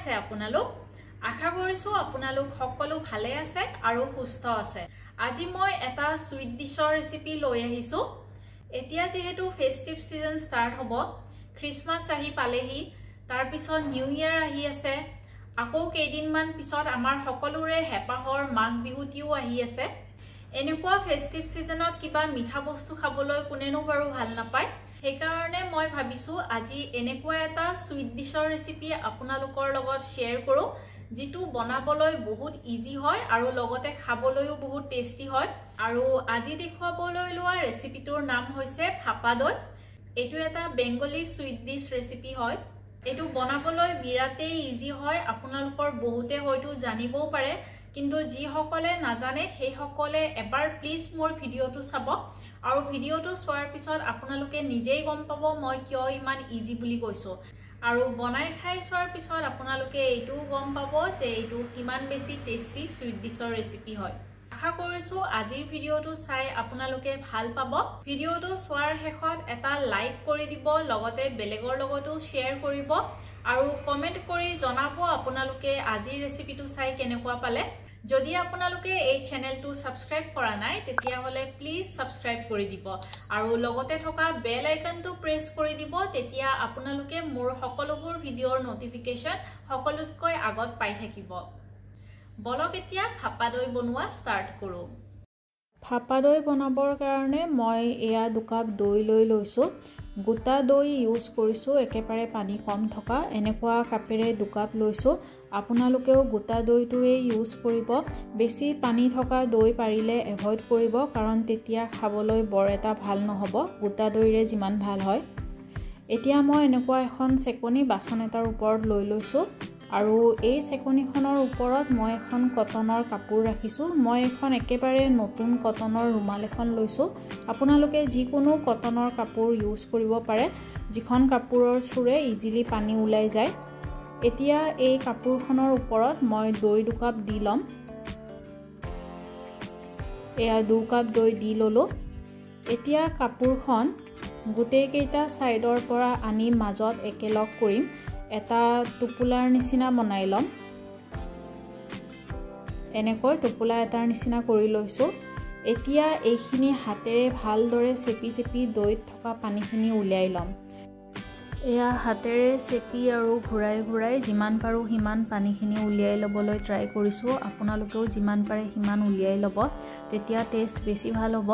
আছে আপোনালোক আশা কৰিছো আপোনালোক সকলো ভালে আছে আৰু সুস্থ আছে আজি মই এটা সুইট ডিশৰ ৰেচিপি লৈ আহিছো এতিয়া যেহেতু ফেস্টিভ সিজন স্টাৰ্ট হ'ব ক্ৰিসমাস আহি পালেহি তাৰ পিছত নিউ ইয়াৰ আহি আছে আকৌ কেইদিনমান পিছত আমাৰ সকলোৰে হেপাহৰ মাঘ বিহুটিও আহি আছে এনেকুৱা ফেস্টিভ সিজনত কিবা মিঠা বস্তু খাবলৈ কোনেনো বাৰু ভাল নাপায় সেইকাৰণে মই ভাবিছো আজি এনেকুৱা এটা সুইট ডিশৰ ৰেচিপি আপোনালোকৰ লগত শেয়াৰ কৰো जितु बनाबोलै बहुत इजी হয় আৰু লগতে খাবলৈও বহুত টেস্টি হয় আৰু আজি দেখুৱাবলৈ লোৱা ৰেচিপিটোৰ নাম হৈছে ফাপা দৈ এটো এটা বেঙ্গলী সুইট ডিশ ৰেচিপি হয় এটো बनाबोलै বিৰাতে ইজি হয় আপোনালোকৰ বহুতে হয়তো জানিবও পাৰে কিন্তু যি সকলে নাজানে সেই সকলে এবাৰ প্লিজ মোৰ ভিডিওটো চাব আৰু ভিডিওটো চোৱাৰ পিছত আপোনালোকে নিজেই গম পাব মই কিয় ইমান ইজি বুলি কৈছো আৰু বনাই খাই চোৱাৰ পিছত আপোনালোকে এইটো গম পাব যে এইটো কিমান বেছি টেস্টি সুইট ডিশৰ ৰেচিপি হয় আশা কৰিছো আজিৰ ভিডিওটো চাই আপোনালোকে ভাল পাব ভিডিওটো চোৱাৰ শেষত এটা লাইক কৰি দিব লগতে বেলেগৰ লগতো শেয়াৰ কৰিব আৰু কমেন্ট কৰি জনাব আপোনালোকে আজিৰ ৰেচিপিটো চাই কেনেকুৱা পালে যদি আপোনালোকে এই চেনেলটো সাবস্ক্ৰাইব কৰা নাই তেতিয়া হলে প্লিজ সাবস্ক্ৰাইব কৰি দিব আৰু লগতে থকা বেল আইকনটো প্ৰেছ কৰি দিব তেতিয়া আপোনালোকে মোৰ সকলোবোৰ ভিডিওৰ নটিফিকেশন সকলোতকৈ আগত পাই থাকিব বলক এতিয়া ফাপা দৈ বনোৱা স্টাৰ্ট কৰো ফাপা দৈ বনাবৰ কাৰণে মই এয়া 2 কাপ দৈ লৈ লৈছো গোটা দৈ ইউজ কৰিছো একেবাৰে পানী কম থকা এনেকুৱা কাপেৰে 2 কাপ লৈছো আপোনালোকেও গোটা দৈটোৱে ইউজ কৰিব বেছি পানী থকা দৈ পাৰিলে এভয়েড কৰিব কাৰণ তেতিয়া খাবলৈ বৰ এটা ভাল নহব গোটা দৈৰে যিমান ভাল হয় এতিয়া মই এনেকুৱা এখন চেকনি বাচন এটাৰ ওপৰত লৈ লৈছো আৰু এই চেকনিখনৰ ওপৰত মই এখন কটনৰ কাপোৰ ৰাখিছো মই এখন একেবাৰে নতুন কটনৰ ৰুমাল এখন লৈছো আপোনালোকে যিকোনো কটনৰ কাপোৰ ইউজ কৰিব পাৰে যিখন কাপোৰৰ থ্ৰুৰে ইজিলি পানী ওলাই যায় এতিয়া এই কাপোৰখনৰ ওপৰত মই দৈ 2 কাপ দি লম এয়া 2 কাপ দৈ দি ললো এতিয়া কাপোৰখন গোটেই কেইটা সাইডৰ পৰা আনি মাজত একেলগ কৰিম এটা টুপুলাৰ নিচিনা বনাই লম এনেকৈ টুপুলা এটাৰ নিচিনা কৰি লৈছো এতিয়া এইখিনি হাতেৰে ভালদৰে চেপি দৈত থকা পানীখিনি উলিয়াই লম এয়া হাতেৰে চেপি আৰু ঘুৰাই যিমান পাৰো হিমান পানীখিনি উলিয়াই লবলৈ ট্ৰাই কৰিছো আপোনালোকেও যিমান পাৰে হিমান উলিয়াই লব তেতিয়া টেষ্ট বেছি ভাল হ'ব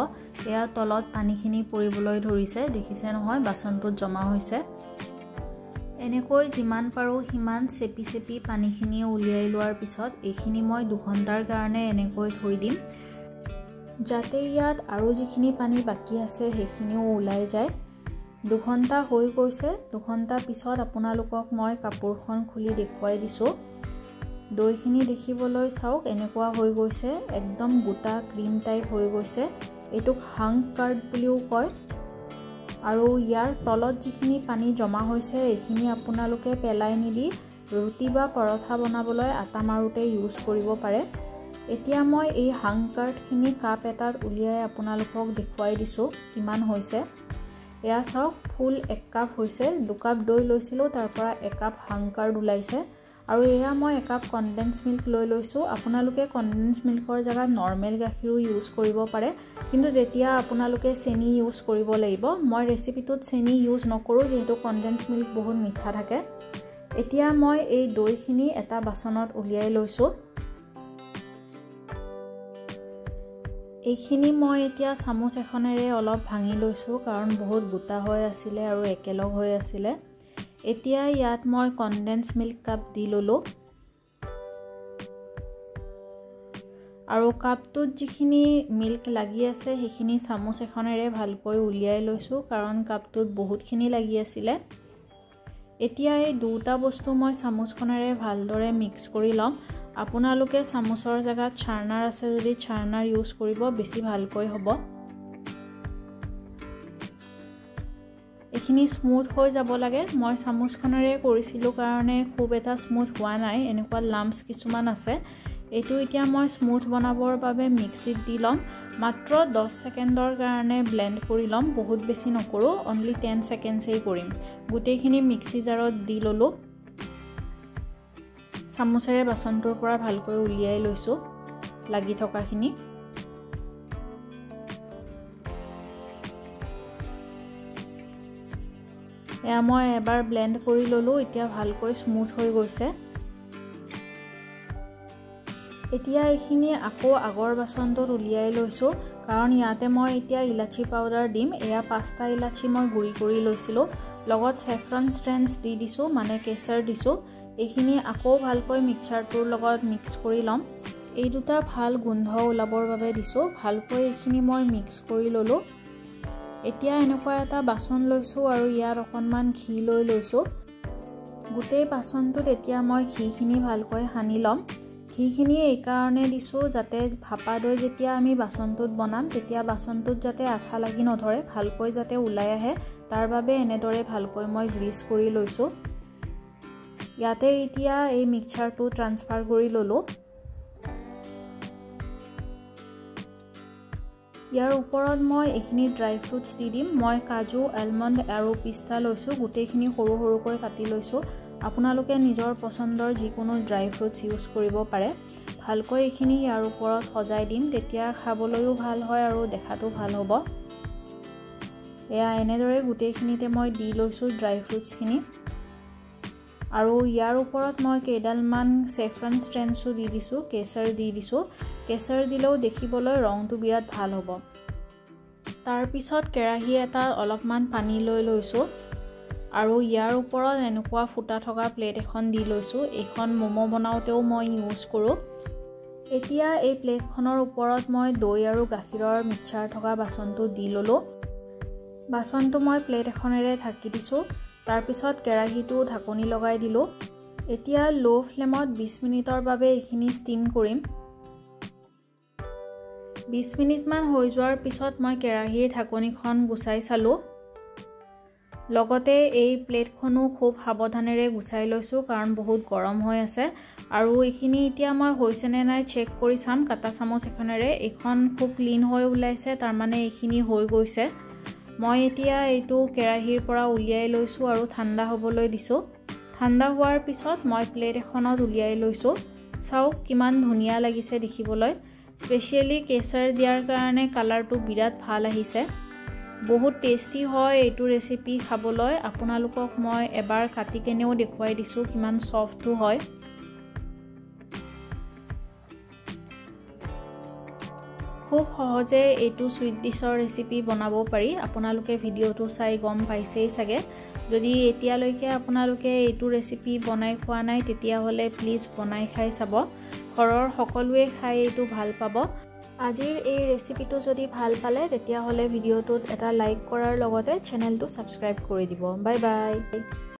এয়া তলত পানীখিনি পৰিবলৈ ধৰিছে দেখিছে নহয় বাচনটোত জমা হৈছে এনেকৈ যিমান পাৰো হিমান চেপি পানীখিনি উলিয়াই লোৱাৰ পিছত এইখিনি মই 2 ঘণ্টাৰ কাৰণে এনেকৈ থৈ দিম যাতে ইয়াত আৰু যিখিনি পানী বাকি আছে সেইখিনিও ওলাই যায় 2 ঘণ্টা হৈ গৈছে 2 ঘণ্টা পিছত আপোনালোকক মই কাপোৰখন খুলি দেখুৱাই দিছো দৈখিনি দেখিবলৈ চাওক এনেকুৱা হৈ গৈছে একদম গোটা ক্ৰীম টাইপ হৈ গৈছে এটুক হাং কাৰ্ড বুলিও কয় আৰু ইয়াৰ তলত যিখিনি পানী জমা হৈছে এইখিনি আপোনালোকে পেলাই নিদি ৰুটি বা পৰঠা বনাবলৈ আটা মাৰুতে ইউজ কৰিব পাৰে এতিয়া মই এই হাং কাৰ্ডখিনি কাপ এটাত উলিয়াই আপোনালোকক দেখুৱাই দিছো কিমান হৈছে এয়া চাওক ফুল 1 কাপ হৈছে 2 কাপ দৈ লৈছিলো তাৰ পৰা 1 কাপ হাং কাৰ্ড ওলাইছে আৰু এয়া মই 1 কাপ কনডেন্স মিল্ক লৈ লৈছো আপোনালোকে কনডেন্স মিল্কৰ জাগাত নৰমেল গাখীৰো ইউজ কৰিব পাৰে কিন্তু তেতিয়া আপোনালোকে চেনি ইউজ কৰিব লাগিব মই ৰেচিপিটোত চেনি ইউজ নকৰো যেহেতু কনডেন্স মিল্ক বহুত মিঠা থাকে এতিয়া মই এই দৈখিনি এটা বাচনত উলিয়াই লৈছো এইখিনি মই এতিয়া চামুচ এখনেৰে অলপ ভাঙি লৈছো কাৰণ বহুত গোটা হৈ আছিল আৰু একেলগ হৈ আছিল এতিয়া ইয়াত মই কনডেন্স মিল্ক কাপ দি ললো আৰু কাপটোত যিখিনি মিল্ক লাগি আছে সেইখিনি চামুচ এখনেৰে ভালকৈ উলিয়াই লৈছো কাৰণ কাপটোত বহুতখিনি লাগি আছিল এতিয়া এই দুটা বস্তু মই চামুচখনেৰে ভালদৰে মিক্স কৰি লম আপোনালোকে চামুচৰ জাগাত চাৰ্নাৰ আছে যদি চাৰ্নাৰ ইউজ কৰিব বেছি ভালকৈ হ'ব এখিনি স্মুথ হৈ যাব লাগে মই চামুচখনেৰে কৰিছিলো কাৰণে খুব এটা স্মুথ হোৱা নাই এনেকুৱা লাম্পছ কিছুমান আছে এটো এতিয়া মই স্মুথ বনাবৰ বাবে মিক্সিত দি লম মাত্ৰ 10 সেকেন্ডৰ কাৰণে ব্লেন্ড কৰি লম বহুত বেছি নকৰো অনলি 10 সেকেন্ডছই কৰিম গুটেখিনি মিক্সি জাৰত দি ললো চামুচেৰে বাচনটোৰ পৰা ভালকৈ উলিয়াই লৈছো লাগি থকাখিনি। এয়া মই এবাৰ ব্লেন্ড কৰি ললো, এতিয়া ভালকৈ স্মুথ হৈ গৈছে। এতিয়া এইখিনি আকৌ আগৰ বাচনটোত উলিয়াই লৈছো, কাৰণ ইয়াতে মই এতিয়া ইলাচি পাউডাৰ দিম। এয়া 5টা ইলাচি মই গুৰি কৰি লৈছিলো, লগত সেফ্ৰন ষ্ট্ৰেণ্ডছ দি দিছো, মানে কেশৰ দিছো। এইখিনি আকৌ ভালকৈ মিক্সাৰটোৰ লগত মিক্স কৰি লম। এই দুটা ভাল গোন্ধ ওলাবৰ বাবে দিছো, ভালকৈ এইখিনি মই মিক্স কৰি ললো। এতিয়া এনেকুৱা এটা বাচন লৈছো আৰু ইয়াত অকণমান ঘি লৈ লৈছো। গোটেই বাচনটোত এতিয়া মই ঘিখিনি ভালকৈ সানি লম। ঘিখিনি এই কাৰণে দিছো যাতে ভাপা দৈ যেতিয়া আমি বাচনটোত বনাম তেতিয়া বাচনটোত যাতে আঠা লাগি নধৰে, ভালকৈ যাতে ওলাই আহে, তাৰ বাবে এনেদৰে ভালকৈ মই গ্ৰীজ কৰি লৈছো। ইয়াতে এতিয়া এই মিক্সচাৰটো ট্ৰান্সফাৰ কৰি ললো। ইয়াৰ ওপৰত মই এইখিনি ড্ৰাই ফ্ৰুটছ দি দিম। মই কাজু, আলমণ্ড আৰু পিস্তা লৈছো, গোটেইখিনি সৰু সৰুকৈ কাটি লৈছো। আপোনালোকে নিজৰ পছন্দৰ যিকোনো ড্ৰাই ফ্ৰুটছ ইউজ কৰিব পাৰে। ভালকৈ এইখিনি ইয়াৰ ওপৰত সজাই দিম, তেতিয়া খাবলৈও ভাল হয় আৰু দেখাটো ভাল হ'ব। এয়া এনেদৰে গোটেইখিনিতে মই দি লৈছো ড্ৰাই ফ্ৰুটছখিনি। আৰু ইয়াৰ ওপৰত মই কেইডালমান সেফ্ৰন ষ্ট্ৰেণ্ডছো দি দিছো, কেশৰ দি দিছো। কেশৰ দিলেও দেখিবলৈ ৰংটো বিৰাট ভাল হ'ব। তাৰ পিছত কেৰাহী এটা অলপমান পানী লৈ লৈছো আৰু ইয়াৰ ওপৰত এনেকুৱা ফুটা থকা প্লেট এখন দি লৈছো। এইখন মমো বনাওতেও মই ইউজ কৰো। এতিয়া এই প্লেটখনৰ ওপৰত মই দৈ আৰু গাখীৰৰ মিক্সচাৰ থকা বাচনটো দি ললো। বাচনটো মই প্লেট এখনেৰে ঢাকি দিছো। তাৰ পিছত কেৰাহীটো ঢাকনি লগাই দিলো। এতিয়া লো ফ্লেমত 20 মিনিটৰ বাবে এইখিনি ষ্টিম কৰিম। 20 মিনিটমান হৈ যোৱাৰ পিছত মই কেৰাহীৰ ঢাকনিখন গুচাই চালো। লগতে এই প্লেটখনো খুব সাৱধানেৰে গুচাই লৈছো, কাৰণ বহুত গৰম হৈ আছে। আৰু এইখিনি এতিয়া মই হৈছে নে নাই চেক কৰি চাম কাটা চামুচ এখনেৰে। এইখন খুব ক্লিন হৈ ওলাইছে, তাৰ মানে এইখিনি হৈ গৈছে। মই এতিয়া এইটো কেৰাহীৰ পৰা উলিয়াই লৈছো আৰু ঠাণ্ডা হ'বলৈ দিছো। ঠাণ্ডা হোৱাৰ পিছত মই প্লেট এখনত উলিয়াই লৈছো। চাওক কিমান ধুনীয়া লাগিছে দেখিবলৈ। স্পেচিয়েলি কেশৰ দিয়াৰ কাৰণে কালাৰটো বিৰাট ভাল আহিছে। বহুত টেষ্টি হয় এইটো ৰেচিপি খাবলৈ। আপোনালোকক মই এবাৰ কাটি কেনেও দেখুৱাই দিছো কিমান সফ্টটো হয়। খুব সহজে এইটো সুইট ডিশৰ ৰেচিপি বনাব পাৰি। আপোনালোকে ভিডিঅ'টো চাই গম পাইছেই চাগে। যদি এতিয়ালৈকে আপোনালোকে এইটো ৰেচিপি বনাই খোৱা নাই তেতিয়াহ'লে প্লিজ বনাই খাই চাব। ঘৰৰ সকলোৱে খাই এইটো ভাল পাব। আজিৰ এই ৰেচিপিটো যদি ভাল পালে তেতিয়াহ'লে ভিডিঅ'টোত এটা লাইক কৰাৰ লগতে চেনেলটো ছাবস্ক্ৰাইব কৰি দিব। Bye bye.